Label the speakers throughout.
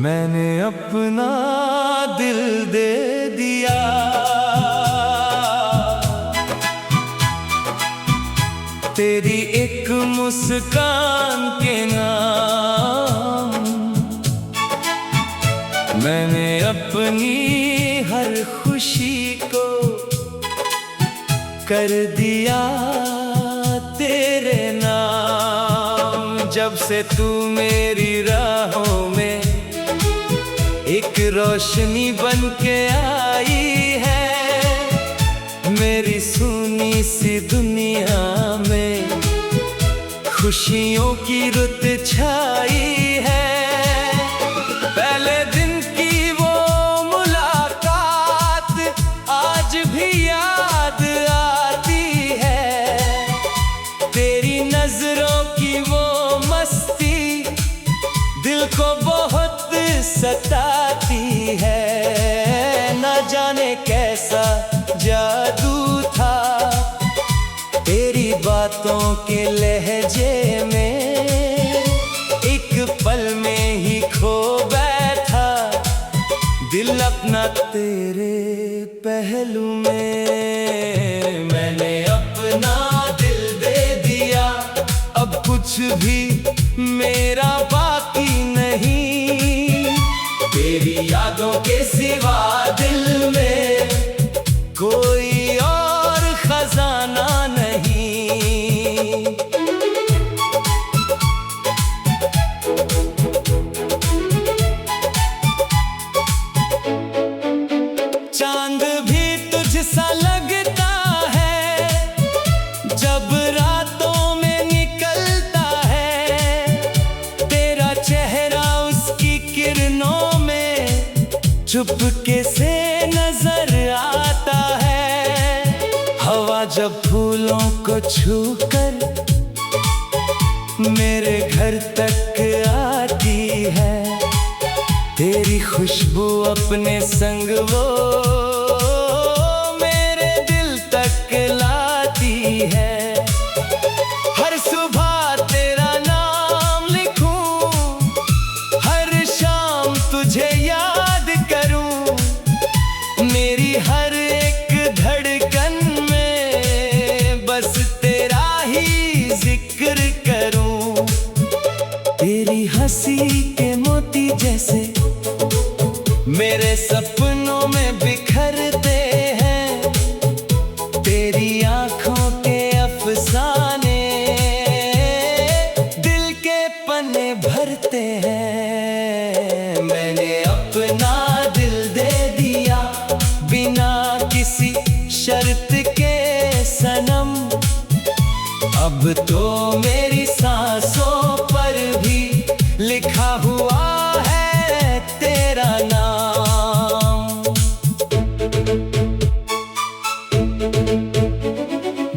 Speaker 1: मैंने अपना दिल दे दिया, तेरी एक मुस्कान के नाम। मैंने अपनी हर खुशी को कर दिया तेरे नाम। जब से तू मेरी राहों में एक रोशनी बन के आई है, मेरी सुनी सी दुनिया में खुशियों की रुत छाई है। पहले दिन की वो मुलाकात आज भी याद आती है, तेरी नजरों की वो मस्ती दिल को बहुत सताती है। न जाने कैसा जादू था तेरी बातों के लहजे में, एक पल में ही खो बैठा दिल अपना तेरे पहलू में। मैंने अपना दिल दे दिया, अब कुछ भी मेरा बाकी नहीं, तेरी यादों के सिवा दिल में कोई और खजाना नहीं। चांद भी तुझसा लगता है जब रातों में निकलता है, तेरा चेहरा उसकी किरणों में चुपके से नजर आता है। हवा जब फूलों को छूकर मेरे घर तक आती है, तेरी खुशबू अपने संग वो मेरे दिल तक लाती है। हर सुबह तेरा नाम लिखूं, हर शाम तुझे याद करूं, मेरी हर एक धड़कन में बस तेरा ही जिक्र करूं। तेरी हंसी के मोती जैसे मेरे सपनों में बिखरते हैं, तेरी आंखों के अफसाने दिल के पन्ने भरते हैं। मैंने अपना दिल दे दिया बिना किसी शर्त के सनम, अब तो मेरी सांसों पर भी लिखा हुआ है तेरा नाम।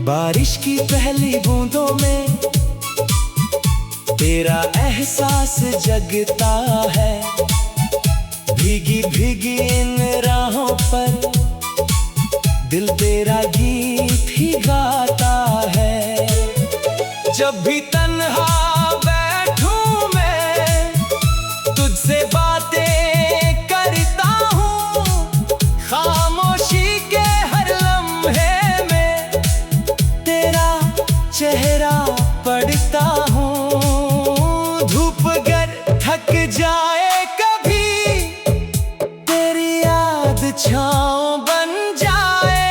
Speaker 1: बारिश की पहली बूंदों में तेरा एहसास जगता है, भीगी भीगी इन राहों पर दिल तेरा गीत ही गाता है। जब भी तन्हा बैठूं मैं तुझसे बातें करता हूँ, खामोशी के हर लम्हे में तेरा चेहरा पढ़ता हूँ। धूप गर थक जाए कभी तेरी याद छाँव बन जाए,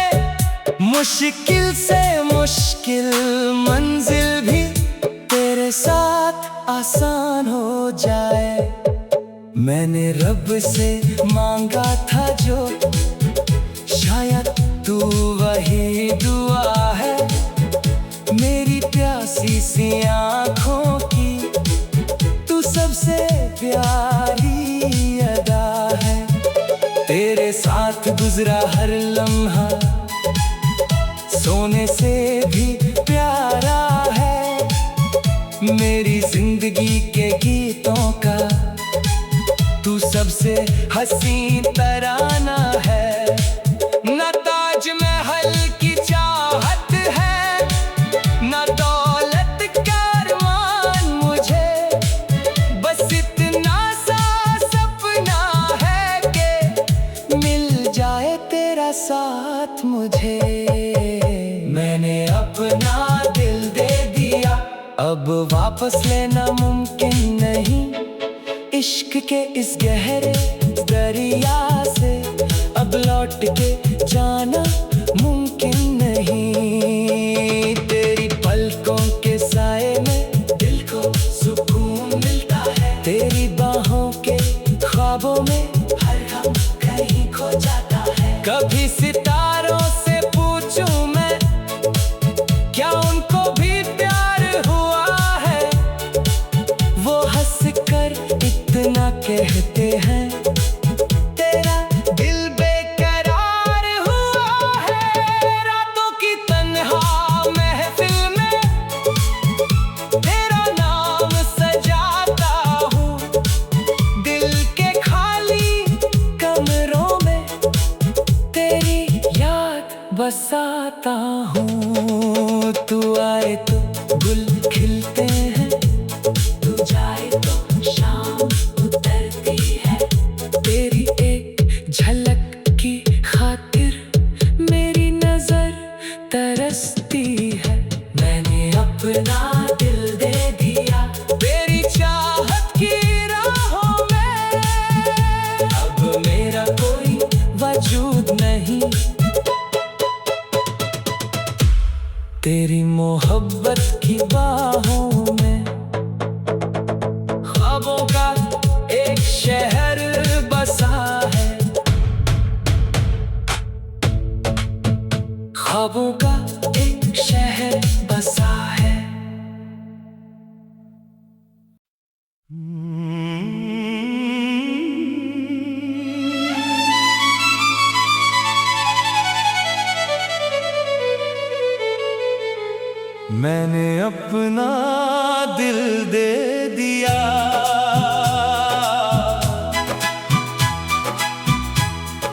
Speaker 1: मुश्किल से मुश्किल मंजिल भी तेरे साथ आसान हो जाए। मैंने रब से मांगा था जो, शायद तू वही दुआ है, मेरी प्यासी सी आँखों की तू सबसे प्यारी अदा है। तेरे साथ गुजरा हर लम्हा सोने से भी प्यारा है, मेरी जिंदगी के गीतों का तू सबसे हसीन तराना है। न ताजमहल की चाहत है, न दौलत का अरमान मुझे, बस इतना सा सपना अब वापस लेना मुमकिन नहीं, इश्क के इस गहरे दरिया से अब लौट के जाना मुमकिन नहीं। तेरी पलकों के साए में दिल को सुकून मिलता है, तेरी बाहों के ख्वाबों में हर गम कहीं खो जाता है। कभी सितारों से पूछूं मैं, क्या उनको भी प्यार हुआ है? वो हंस कर इतना कहते हैं, तेरा दिल बेकरार हुआ है। रातों की तन्हा महफिल में तेरा नाम सजाता हूँ, दिल के खाली कमरों में तेरी याद बसाता हूँ। तू आए तो गुल खिलते हैं, तू जाए तो शाम उतरती है। तेरी एक झलक की खातिर मेरी नजर तरसती है। मैंने अपना दिल दे दिया तेरी चाहत की राहों में, अब मेरा कोई वजूद नहीं। तेरी मोहब्बत की बाहों में ख्वाबों का एक शहर बसा है, ख्वाबों का एक शहर बसा है। मैंने अपना दिल दे दिया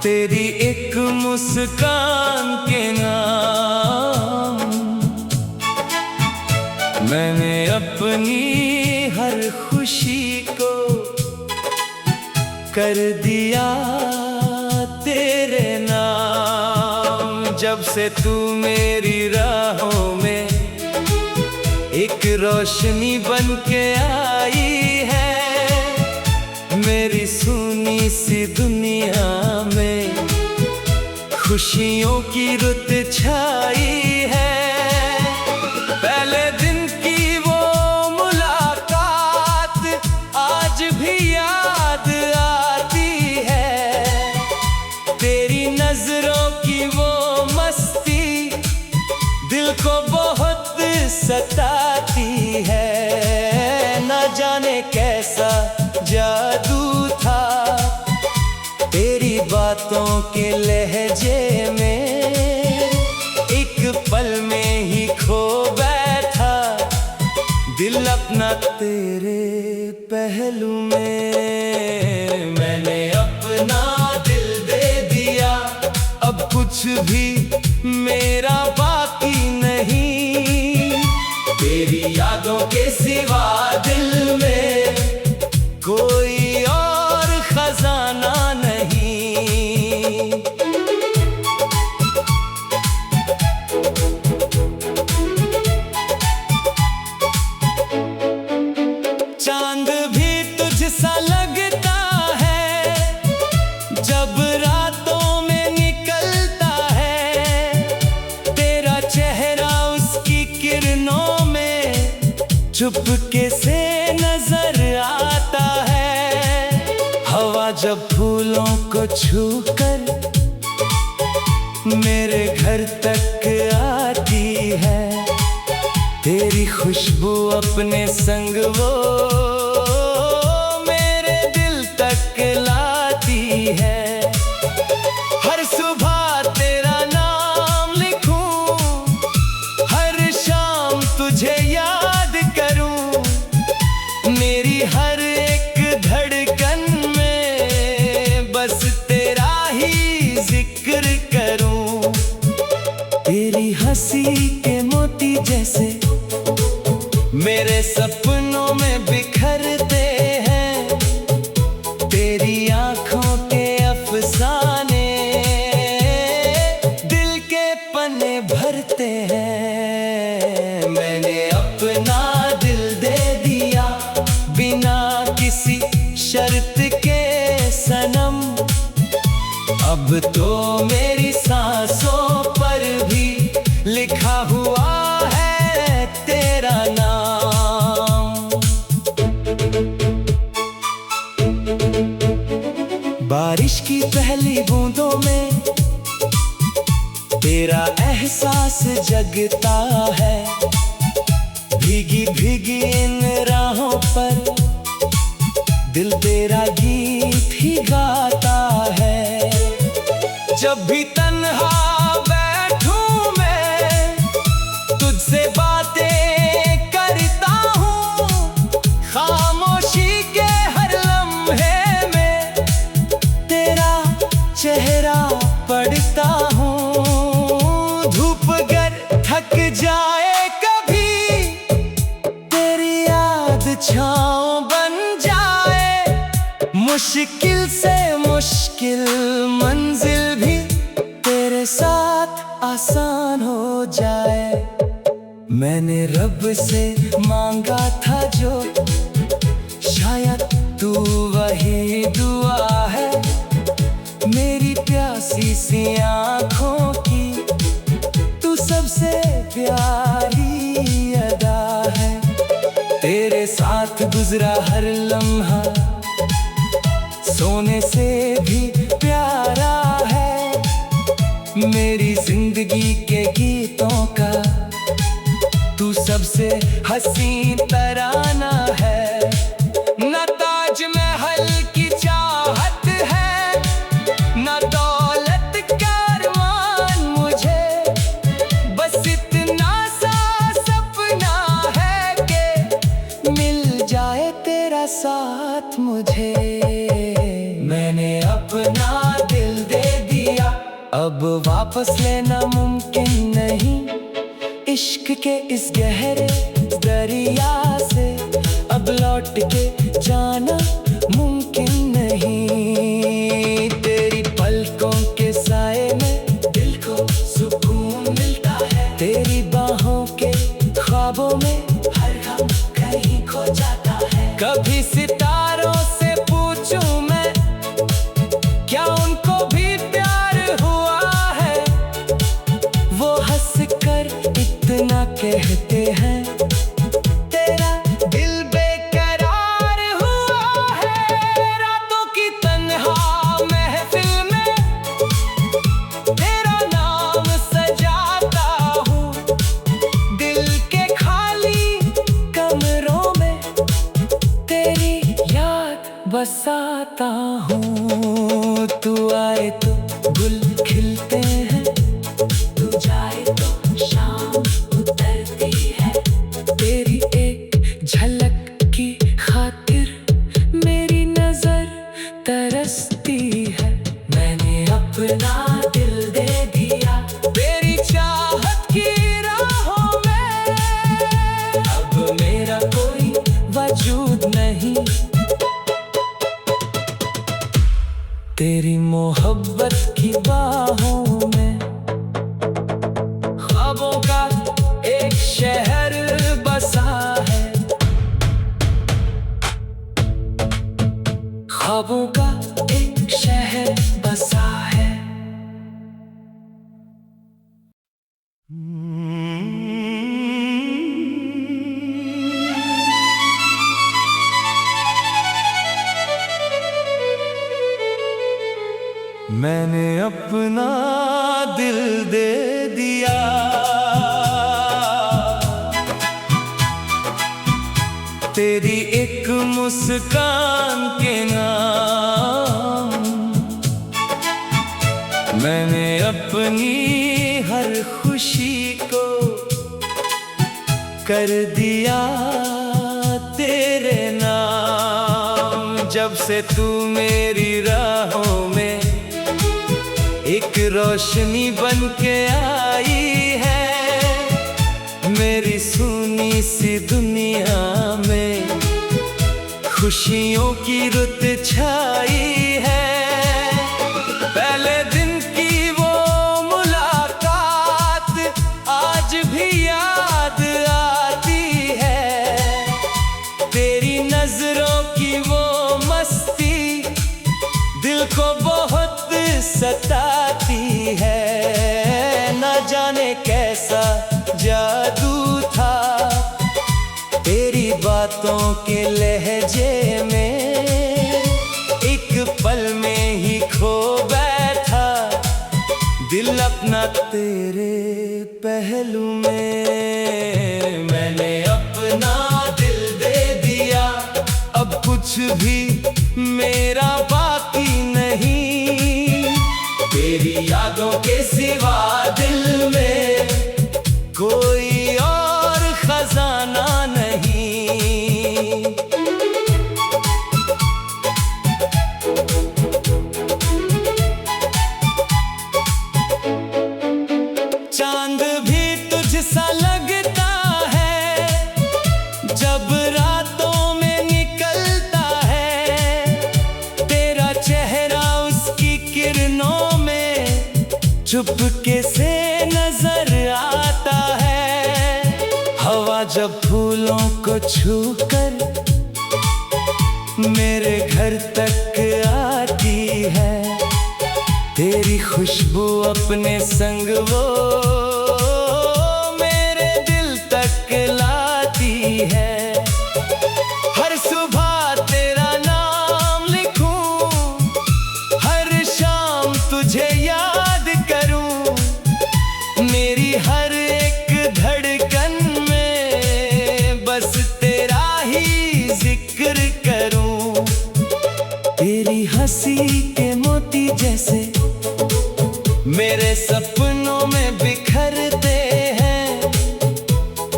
Speaker 1: तेरी एक मुस्कान के नाम। मैंने अपनी हर खुशी को कर दिया तेरे नाम। जब से तू मेरी राहों में एक रोशनी बन के आई है, मेरी सुनी सी दुनिया में खुशियों की रुत छाई है। पहले दिन की वो मुलाकात आज भी याद आती है, तेरी नजरों की वो मस्ती दिल को बहुत सताती है। न जाने कैसा जादू था तेरी बातों के लहजे में, एक पल में ही खो बैठा दिल अपना तेरे पहलू में। मैंने अपना दिल दे दिया, अब कुछ भी मेरा बाकी नहीं। तेरी यादों के सिवा दिल में कोई और खजाना नहीं। चांद भी तुझसा लगता है जब रातों में निकलता है, तेरा चेहरा उसकी किरणों में चुपके से नजर आता है। हवा जब फूलों को छूकर मेरे घर तक आती है, तेरी खुशबू अपने संग वो मेरे दिल तक लाती है। हर सुबह तेरा नाम लिखूं, हर शाम तुझे याद करूं, मेरी हर एक धड़कन में बस तेरा ही जिक्र करूं। तेरी हंसी के मोती जैसे मेरे सपनों में बिखर तेरा एहसास जगता है, भीगी भीगी इन राहों पर दिल तेरा गीत ही गाता है। जब भी तन्हा बैठूं मैं तुझसे बातें करता हूँ, खामोशी के हर लम्हे में तेरा चेहरा पढ़ता हूँ। धूप गर थक जाए कभी तेरी याद छाँव बन जाए, मुश्किल से मुश्किल मंजिल भी तेरे साथ आसान हो जाए। मैंने रब से मांगा था जो, शायद तू वही दुआ है। मेरी प्यासी सी आँखों की तू सबसे प्यारी अदा है। तेरे साथ गुजरा हर लम्हा सोने से भी प्यारा है। मेरी जिंदगी के गीतों का तू सबसे हसीन तराना है। न ताज महल की चाहत है, न दौलत का अरमान मुझे, बस इतना सा सपना है कि मिल जाए तेरा साथ मुझे। मैंने अपना दिल दे दिया, अब वापस लेना मुमकिन नहीं। इश्क के इस गहरे दरिया से अब लौट के जाना मुमकिन नहीं। तेरी पलकों के साए में दिल को सुकून मिलता है। तेरी बाहों के ख्वाबों में हर गम कहीं खो जाता है। कभी सितारों से पूछूं मैं, क्या उनको भी प्यार हुआ है? वो हंस कर इतना कहते हैं, तेरा दिल बेकरार हुआ है। रातों की तन्हा महफिल में तेरा नाम सजाता हूँ, दिल के खाली कमरों में तेरी याद बसाता हूँ। तू आए तो गुल खिलते हैं, तू जाए तो शाम उतरती है। तेरी एक झलक की खातिर मेरी नजर तरसती है। मैंने अपना दिल दे दिया तेरी चाहत की राहों में, अब मेरा कोई वजूद नहीं। तेरी मोहब्बत की बाहों में ख्वाबों का एक शहर बसा है, ख्वाबों का एक शहर बसा है। मैंने अपना दिल दे दिया, तेरी एक मुस्कान के नाम। मैंने अपनी हर खुशी को कर दिया तेरे नाम। जब से तू मेरी राहों में एक रोशनी बन के आई है, मेरी सुनी सी दुनिया में खुशियों की रुत छाई है। पहले दिन की वो मुलाकात आज भी याद आती है, तेरी नजरों की वो मस्ती दिल को बहुत सताती है। न जाने कैसा जादू था तेरी बातों के लहजे में, एक पल में ही खो बैठा दिल अपना तेरे कुछ भी मेरा बाकी नहीं। तेरी यादों के सिवा दिल में कोई और खजाना नहीं। चांद भी तुझसा लगता है जब रातों में निकलता है। तेरा चेहरा उसकी किरणों में चुपके से नजर आता है। हवा जब फूलों को छूकर मेरे घर तक आती है। तेरी खुशबू अपने संग वो मेरे दिल तक लाती है। हर सुबह तेरा नाम लिखूं, हर शाम तुझे याद करूं। मेरी हर एक धड़कन में बस तेरा ही जिक्र करूं। तेरी हंसी के मोती जैसे मेरे सपनों में बिखरते हैं।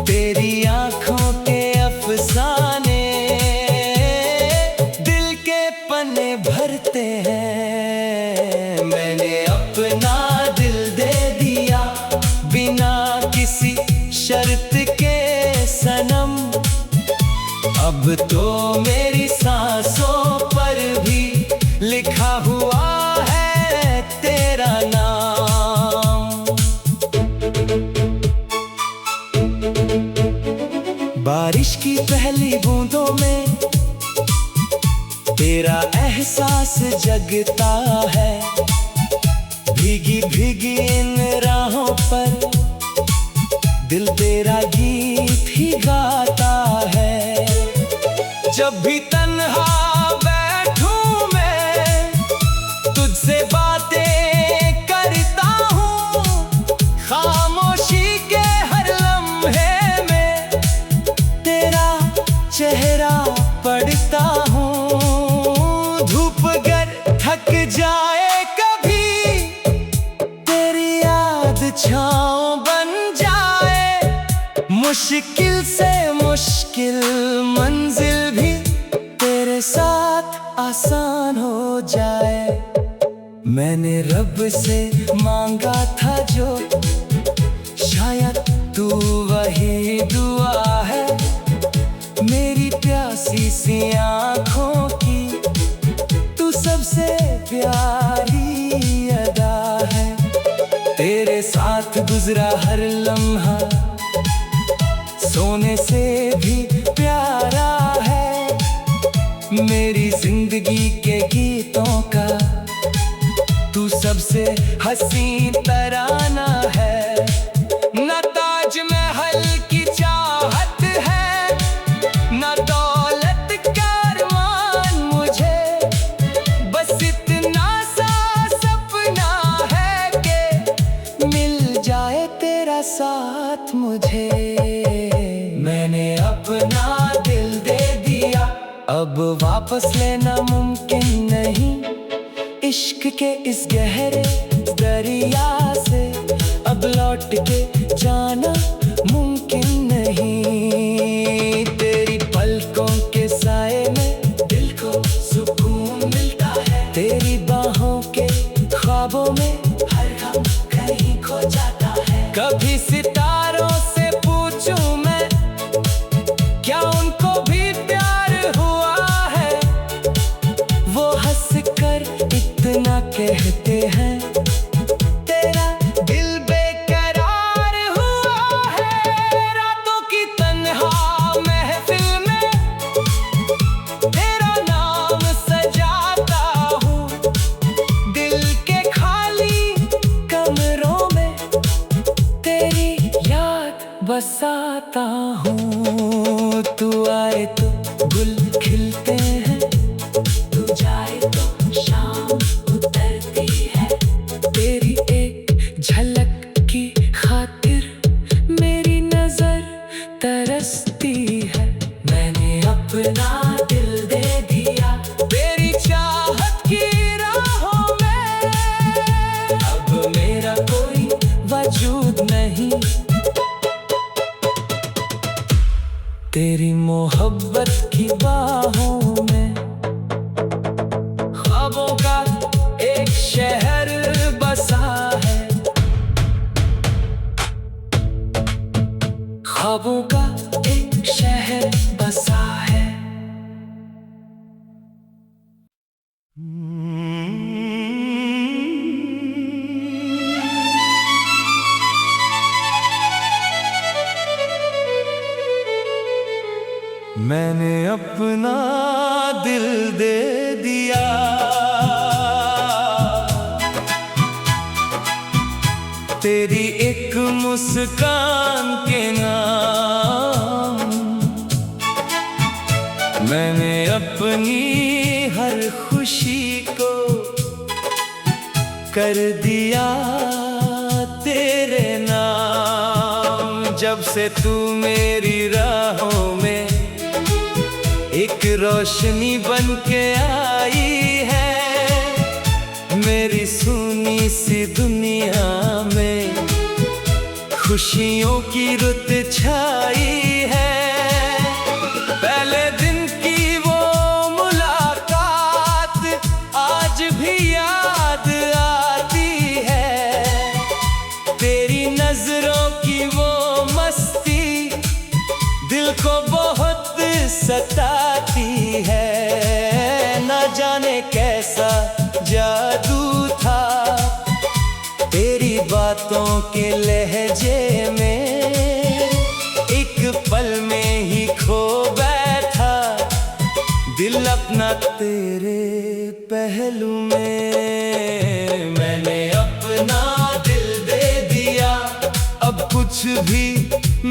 Speaker 1: तेरी आंखों के अफसाने दिल के पन्ने भरते हैं। मैंने अपना दिल दे दिया बिना किसी शर्त के सनम। अब तो मेरी सांसों पर भी लिखा हुआ है तेरा नाम। बारिश की पहली बूंदों में तेरा एहसास जगता है। भीगी भीगी इन राहों पर दिल तेरा गीत ही गाता है। जब भी तन्हा बैठूं मैं तुझसे बातें करता हूँ। खामोशी के हर लम्हे में तेरा चेहरा पढ़ता हूँ। धूप गर थक जाए कभी तेरी याद छाँव बन जाए। मुश्किल से मुश्किल मंजिल भी तेरे साथ आसान हो जाए। मैंने रब से मांगा था जो शायद तू वही दुआ है। मेरी प्यासी सी आँखों की तू सबसे प्यारी अदा है। तेरे साथ गुजरा हर लम्हा सोने से भी प्यारा है। मेरी जिंदगी के गीतों का तू सबसे हसीन तराना है। न ताज महल की चाहत है न दौलत का अरमान मुझे। बस इतना सा सपना है कि मिल जाए तेरा साथ मुझे। मैंने अपना दिल दे दिया अब वापस लेना मुमकिन नहीं। इश्क के इस गहरे दरिया से अब लौट के जाना मुमकिन नहीं। तेरी पलकों के साए में दिल को सुकून मिलता है। तेरी बाहों के ख्वाबों में हर गम कहीं खो जाता है। कभी सितारों से पूछूं मैं क्या उनको भी प्यार हुआ है। वो हंस कर इतना कहते हैं तेरा दिल बेकरार हुआ है। रातों की तन्हा महफिल में तेरा नाम सजाता हूँ। दिल के खाली कमरों में तेरी याद बसाता हूँ। तू आए तो गुल खिलते हैं, तू जाए तो शाम उतरती है। तेरी एक झलक की खातिर मेरी नजर तरसती है। मैंने अपना दिल दे दिया मैंने अपना दिल दे दिया, तेरी एक मुस्कान के नाम। मैंने अपनी हर खुशी को कर दिया तेरे नाम। जब से तू मेरी राहों में एक रोशनी बन के आई है, मेरी सुनी सी दुनिया में खुशियों की रुत छाई है। पहले दिन की वो मुलाकात आज भी याद आती है, तेरी नजरों की वो मस्ती दिल को बहुत सताती है। न जाने कैसा जादू था तेरी बातों के लहजे में, एक पल में ही खो बैठा दिल अपना तेरे पहलू में। मैंने अपना दिल दे दिया, अब कुछ भी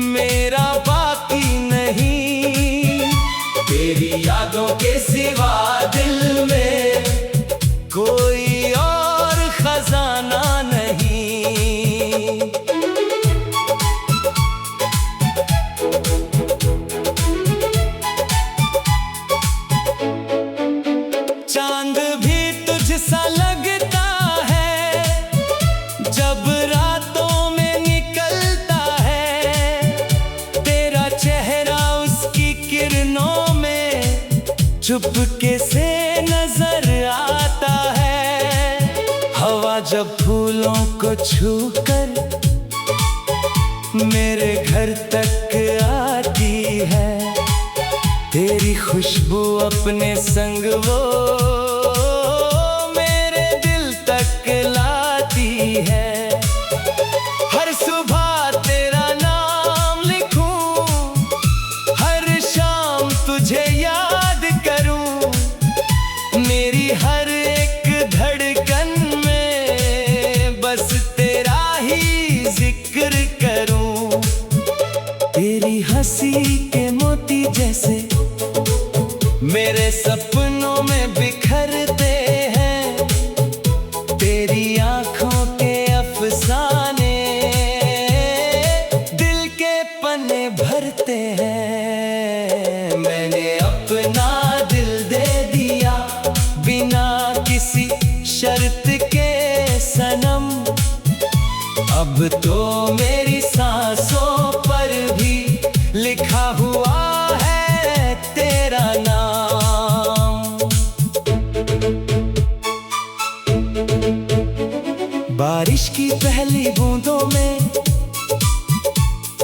Speaker 1: मेरा बाकी नहीं, तेरी यादों के सिवा दिल में कोई और खजाना नहीं। चांद भी तुझसा लगता है जब रातों में निकलता है, तेरा चेहरा उसकी किरणों में चुपके से नजर आता है। हवा जब फूलों को छूकर मेरे घर तक आती है, तेरी खुशबू अपने संग वो मेरे दिल तक लाती है। हर सुबह तेरा नाम लिखूं, हर शाम तुझे याद करूं, मेरी हर एक धड़कन में बस तेरा ही जिक्र करूं। तेरी हंसी के मोती जैसे मेरे सपनों में बिखरते हैं, तेरी आंखों के अफसाने दिल के पन्ने भरते हैं। मैंने अपना दिल दे दिया बिना किसी शर्त के सनम, अब तो मेरी सांसों पर भी लिखा हुआ है तेरा नाम। बारिश की पहली बूंदों में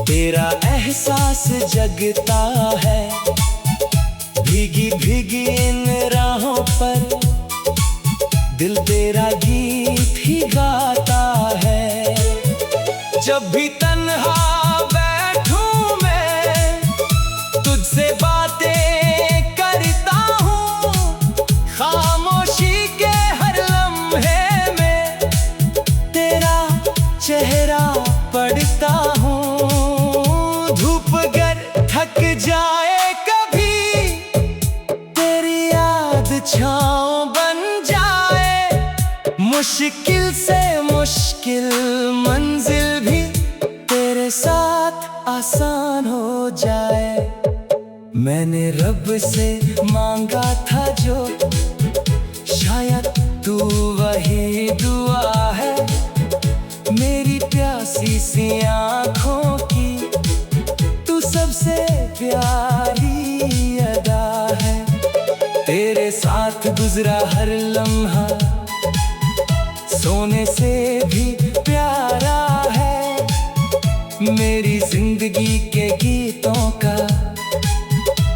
Speaker 1: तेरा एहसास जगता है, भीगी भीगी इन राहों पर दिल तेरा गीत ही गाता है। जब भी तन्हा बैठूं मैं तुझसे बातें करता हूँ, खामोशी के हर लम्हे में तेरा चेहरा पढ़ता हूँ। धूप गर थक जाए कभी तेरी याद छाँव बन जाए, मुश्किल से मुश्किल मंजिल भी तेरे साथ आसान हो जाए। मैंने रब से मांगा था जो, शायद तू वही दुआ है, मेरी प्यासी सी आँखों की तू सबसे प्यारी अदा है। तेरे साथ गुजरा हर लम्हा सोने से भी प्यारा है, मेरी जिंदगी के गीतों का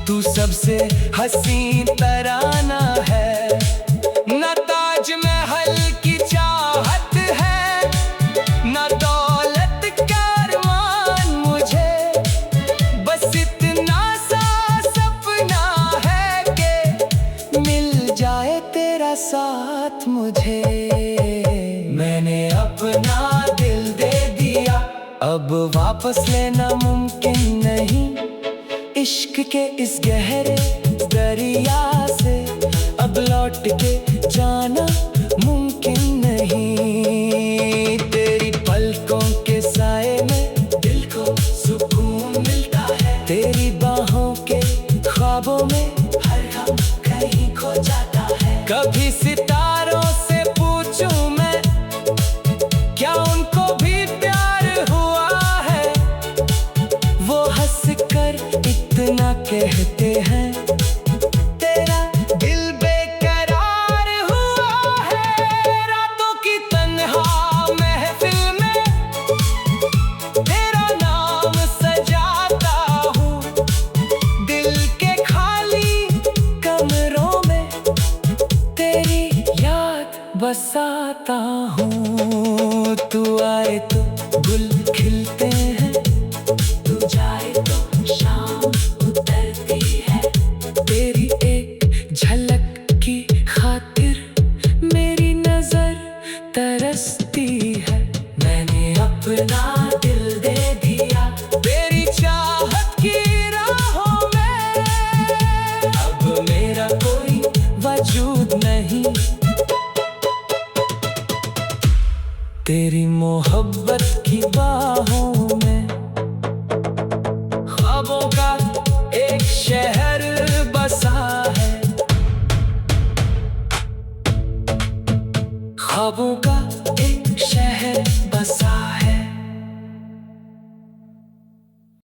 Speaker 1: तू सबसे हसीन तराना है। न ताजमहल की चाहत है, न दौलत का अरमान मुझे, बस इतना सा सपना साथ मुझे। मैंने अपना दिल दे दिया, अब वापस लेना मुमकिन नहीं। इश्क के इस गहरे दरिया से अब लौट के जाना मुमकिन नहीं। तेरी पलकों के साए में दिल को सुकून मिलता है, तेरी बाहों के ख्वाबों में हर गम कहीं खो जाता है। कभी सितारों से पूछूं मैं, क्या उनको भी प्यार हुआ है? वो हंस कर इतना कहते हैं, तेरा दिल बेकरार हुआ है। रातों की तन्हा महफिल में तेरा नाम सजाता हूँ, दिल के खाली कमरों में तेरी याद बसाता हूँ। तू आए तो गुल खिलते हैं, तू जाए तो शाम उतरती है। तेरी एक झलक की खातिर मेरी नजर तरसती है। मैंने अपना दिल दे दिया तेरी चाहत की राहों में, अब मेरा कोई वजूद नहीं। तेरी मोहब्बत की बाहों में ख्वाबों का एक शहर बसा है, ख्वाबों का एक शहर बसा है।